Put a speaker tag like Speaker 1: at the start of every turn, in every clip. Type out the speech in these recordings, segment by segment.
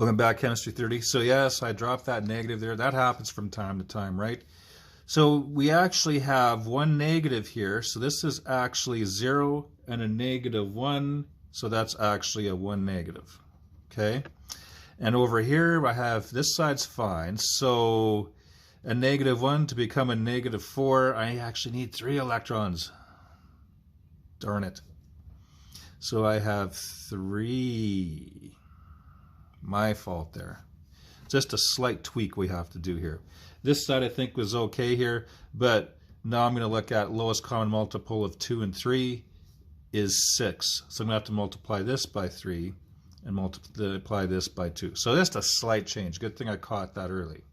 Speaker 1: Looking back, chemistry 30. So yes, I dropped that negative there. That happens from time to time, right? So we actually have one negative here. So this is actually 0 and a negative 1. So that's actually a 1 negative. Okay? And over here, I have this side's fine. So a negative 1 to become a negative 4, I actually need 3 electrons. Darn it. So I have 3. My fault there. Just a slight tweak we have to do here. This side I think was okay here, but now I'm going to look at lowest common multiple of 2 and 3 is 6. So I'm going to have to multiply this by 3 and multiply this by 2. So just a slight change. Good thing I caught that early.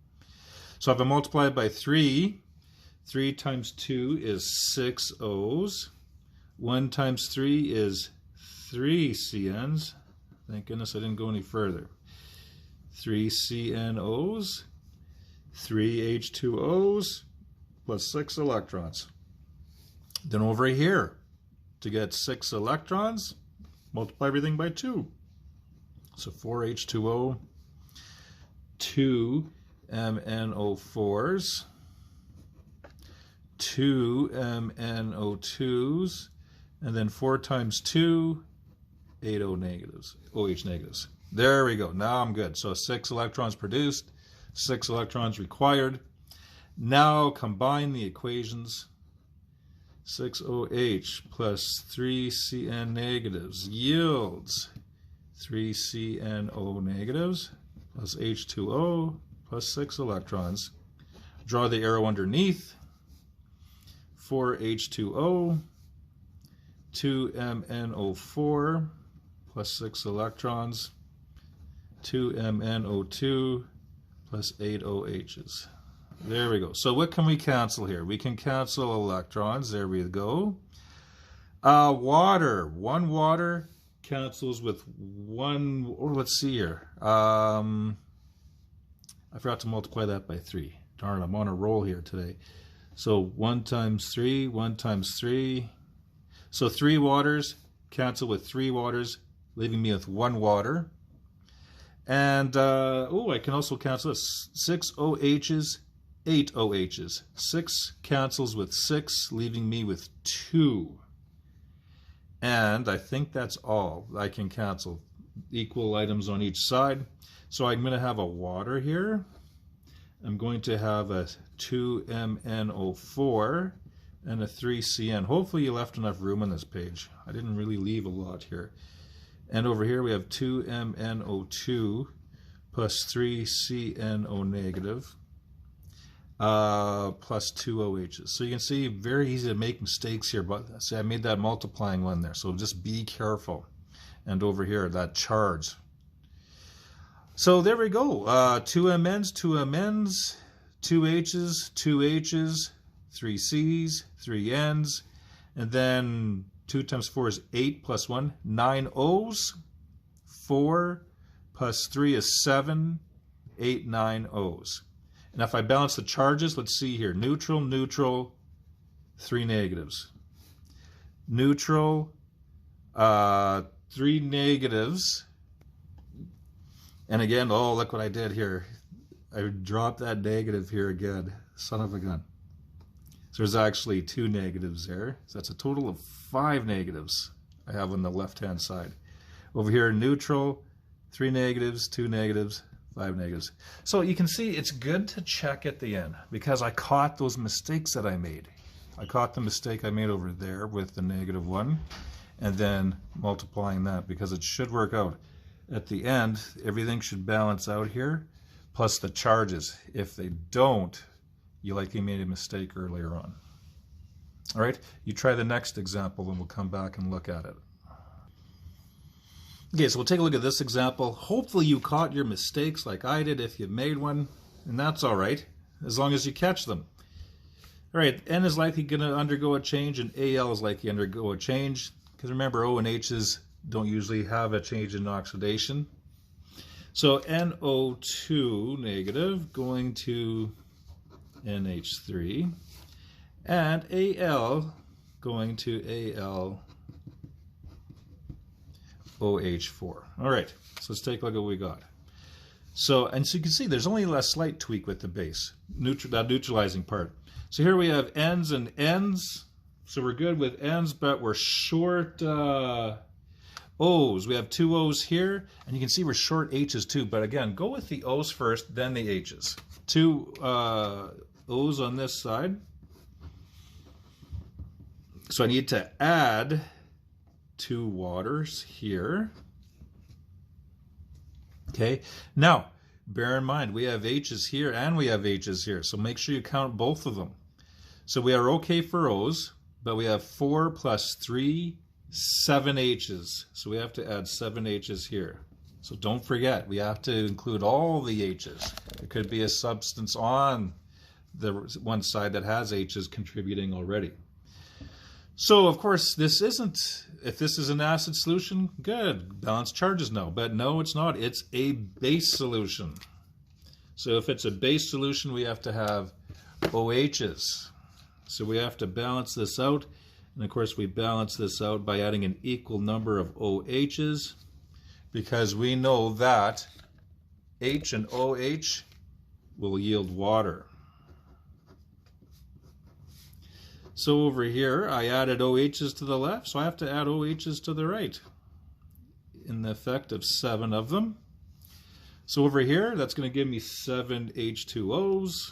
Speaker 1: So if I multiply it by 3, 3 times 2 is 6 O's. 1 times 3 is 3 CNs. Thank goodness I didn't go any further. 3 CNOs, 3 H2Os, plus 6 electrons. Then over here, to get 6 electrons, multiply everything by 2. So 4 H2O, 2 MnO4s, 2 MnO2s, and then 4 times 2, 8 OH negatives. There we go. Now I'm good. So 6 electrons produced, 6 electrons required. Now combine the equations. 6OH plus 3Cn negatives yields 3CnO negatives plus H2O plus 6 electrons. Draw the arrow underneath. 4H2O, 2MnO4 plus 6 electrons, 2MnO2 plus 8 OHs. There we go. So what can we cancel here? We can cancel electrons. There we go. Water. One water cancels with one, or let's see here. I forgot to multiply that by 3. Darn, I'm on a roll here today. So 1 times 3, 1 times 3. So 3 waters cancel with 3 waters, leaving me with 1 water. And, I can also cancel this. 6 OHs, 8 OHs. 6 cancels with 6, leaving me with 2. And I think that's all I can cancel. Equal items on each side. So I'm going to have a water here. I'm going to have a 2MnO4 and a 3CN. Hopefully you left enough room on this page. I didn't really leave a lot here. And over here we have 2MnO2 plus 3CnO negative plus 2 OHs. So you can see, very easy to make mistakes here, but see, I made that multiplying one there. So just be careful. And over here, that charge. So there we go. 2 MNs, 2 MNs, 2 H's, 2 H's, 3 C's, 3 N's, and then 2 times 4 is 8 plus 1, 9 O's, 4 plus 3 is 7, 8, 9 O's. And if I balance the charges, let's see here. Neutral, neutral, 3 negatives. Neutral, 3 negatives. And again, oh, look what I did here. I dropped that negative here again. Son of a gun. So there's actually 2 negatives there. So that's a total of 5 negatives I have on the left-hand side. Over here, neutral, 3 negatives, 2 negatives, 5 negatives. So you can see it's good to check at the end because I caught those mistakes that I made. I caught the mistake I made over there with the -1 and then multiplying that because it should work out. At the end, everything should balance out here, plus the charges. If they don't, you likely made a mistake earlier on. All right, you try the next example and we'll come back and look at it. Okay, so we'll take a look at this example. Hopefully you caught your mistakes like I did if you made one, and that's all right, as long as you catch them. All right, N is likely going to undergo a change, and AL is likely to undergo a change, because remember, O and H's don't usually have a change in oxidation. So NO2 negative going to NH3, and AL going to AlOH4. All right, so let's take a look at what we got. So, and so you can see there's only a slight tweak with the base, that neutralizing part. So here we have N's and N's. So we're good with N's, but we're short O's. We have 2 O's here, and you can see we're short H's too. But again, go with the O's first, then the H's. 2 O's on this side. So I need to add 2 waters here. Okay, now bear in mind we have H's here and we have H's here, so make sure you count both of them. So we are okay for O's, but we have 4 plus 3, 7 H's. So we have to add 7 H's here. So don't forget, we have to include all the H's. It could be a substance on the one side that has H's contributing already. So of course this isn't, if this is an acid solution, good, balanced charges now. But no, it's not, it's a base solution. So if it's a base solution, we have to have OH's. So we have to balance this out. And of course we balance this out by adding an equal number of OH's, because we know that H and OH will yield water. So over here, I added OH's to the left, so I have to add OH's to the right, in the effect of 7 of them. So over here, that's going to give me 7 H2O's.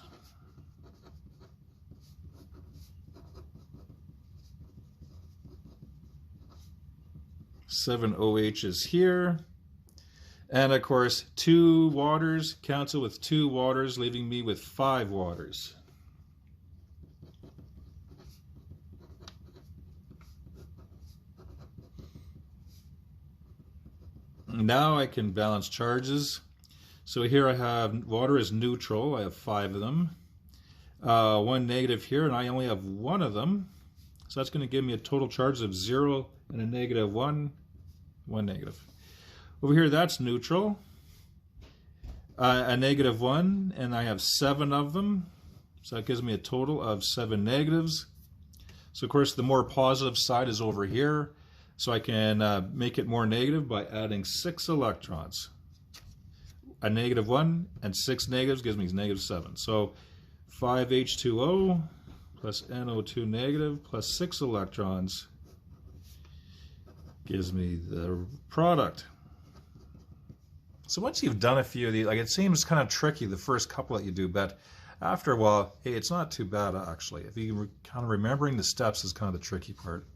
Speaker 1: Seven OH's here. And of course, 2 waters cancel with 2 waters, leaving me with 5 waters. Now I can balance charges. So here I have water is neutral. I have 5 of them. 1 negative here, and I only have 1 of them. So that's going to give me a total charge of 0 and a negative 1, 1 negative. Over here, that's neutral. A negative 1, and I have 7 of them. So that gives me a total of 7 negatives. So of course, the more positive side is over here. So I can make it more negative by adding 6 electrons. A negative 1 and 6 negatives gives me negative 7. So 5H2O plus NO2 negative plus 6 electrons gives me the product. So once you've done a few of these, like, it seems kind of tricky the first couple that you do, but after a while, hey, it's not too bad actually. If you kind of remembering the steps is kind of the tricky part.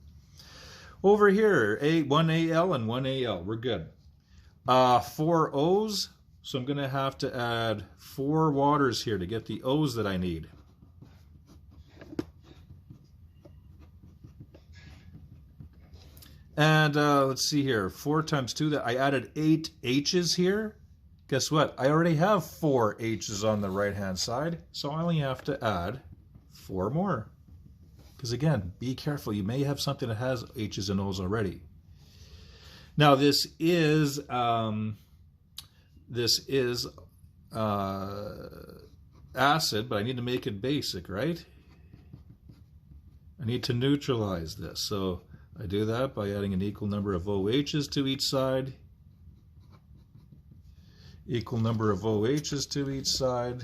Speaker 1: Over here, 1AL and 1AL, we're good. 4 O's, so I'm going to have to add 4 waters here to get the O's that I need. And let's see here, 4 times 2, that I added 8 H's here. Guess what? I already have 4 H's on the right-hand side, so I only have to add 4 more. Because again, be careful. You may have something that has H's and O's already. Now this is acid, but I need to make it basic, right? I need to neutralize this. So I do that by adding an equal number of OH's to each side. Equal number of OH's to each side.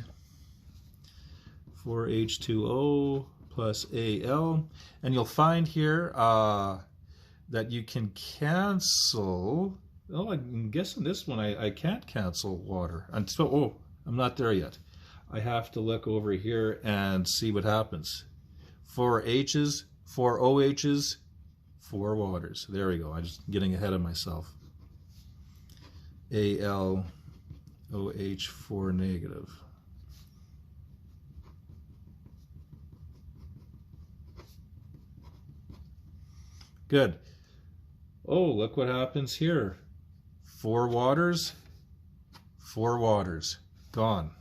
Speaker 1: 4H2O plus AL, and you'll find here that you can cancel. Oh, I'm guessing this one I can't cancel water. And so, oh, I'm not there yet. I have to look over here and see what happens. 4 H's, 4 OH's, 4 waters. There we go. I'm just getting ahead of myself. AL, OH, 4 negative. Good. Oh, look what happens here. 4 waters, 4 waters. Gone.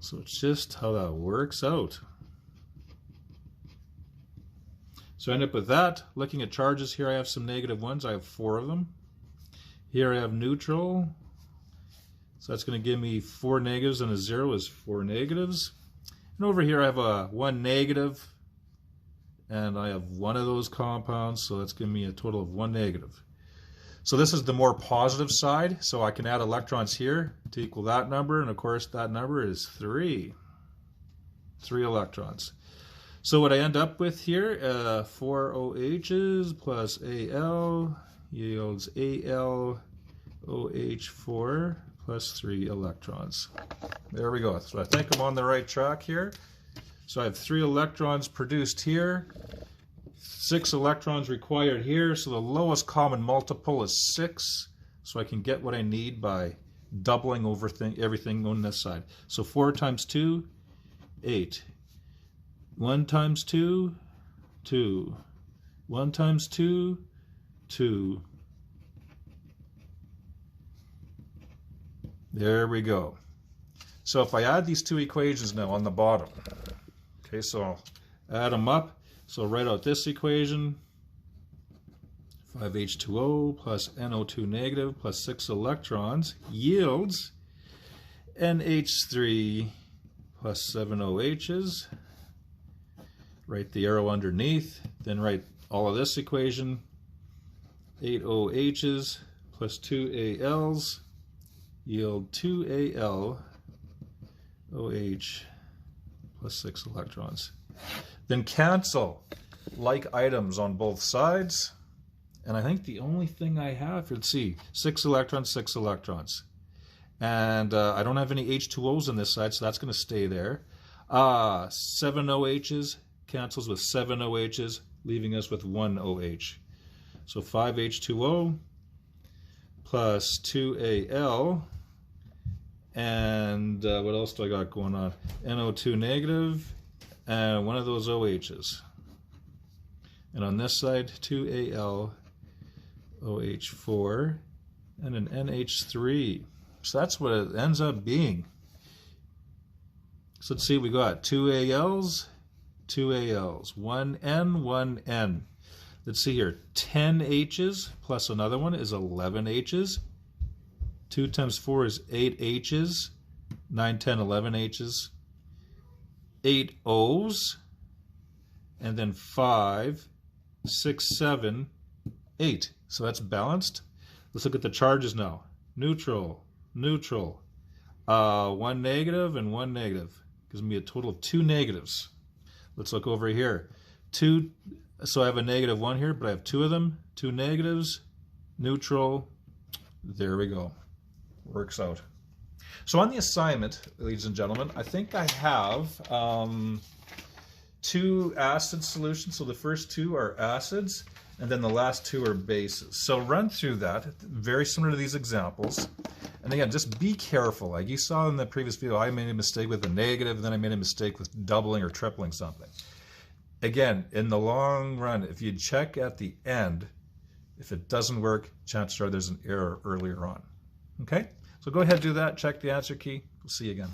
Speaker 1: So it's just how that works out. So I end up with that. Looking at charges here, I have some negative ones. I have 4 of them. Here I have neutral. So that's going to give me 4 negatives, and a 0 is 4 negatives. And over here I have a 1 negative. And I have 1 of those compounds, so that's giving me a total of 1 negative. So this is the more positive side, so I can add electrons here to equal that number, and of course that number is 3. 3 electrons. So what I end up with here, 4 OHs plus Al yields Al OH4 plus 3 electrons. There we go. So I think I'm on the right track here. So I have 3 electrons produced here, 6 electrons required here, so the lowest common multiple is 6, so I can get what I need by doubling over everything on this side. So 4 times 2, 8. 1 times 2, 2. 1 times 2, 2. There we go. So if I add these 2 equations now on the bottom, okay, so I'll add them up. So write out this equation, 5H2O plus NO2 negative plus 6 electrons yields NH3 plus 7 OHs. Write the arrow underneath, then write all of this equation, 8 OHs plus 2 ALs yield 2 AL OH plus 6 electrons. Then cancel like items on both sides. And I think the only thing I have, let's see, 6 electrons, 6 electrons. And I don't have any H2Os on this side, so that's going to stay there. 7 OHs cancels with 7 OHs, leaving us with 1 OH. So 5H2O plus 2Al. And what else do I got going on? NO2 negative. And one of those OHs. And on this side, 2Al OH4 and an NH3. So that's what it ends up being. So let's see, we got 2 ALs, 2 ALs, 1 N, 1 N. Let's see here, 10 H's plus another one is 11 H's. 2 times 4 is 8 H's, 9, 10, 11 H's. 8 O's, and then 5, 6, 7, 8. So that's balanced. Let's look at the charges now. Neutral, neutral. 1 negative and 1 negative. Gives me a total of 2 negatives. Let's look over here. 2, so I have a negative 1 here, but I have 2 of them. 2 negatives, neutral. There we go. Works out. So on the assignment, ladies and gentlemen, I think I have 2 acid solutions. So the first 2 are acids, and then the last 2 are bases. So run through that, very similar to these examples. And again, just be careful. Like you saw in the previous video, I made a mistake with a negative, and then I made a mistake with doubling or tripling something. Again, in the long run, if you check at the end, if it doesn't work, chances are there's an error earlier on. Okay? So go ahead and do that, check the answer key. We'll see you again.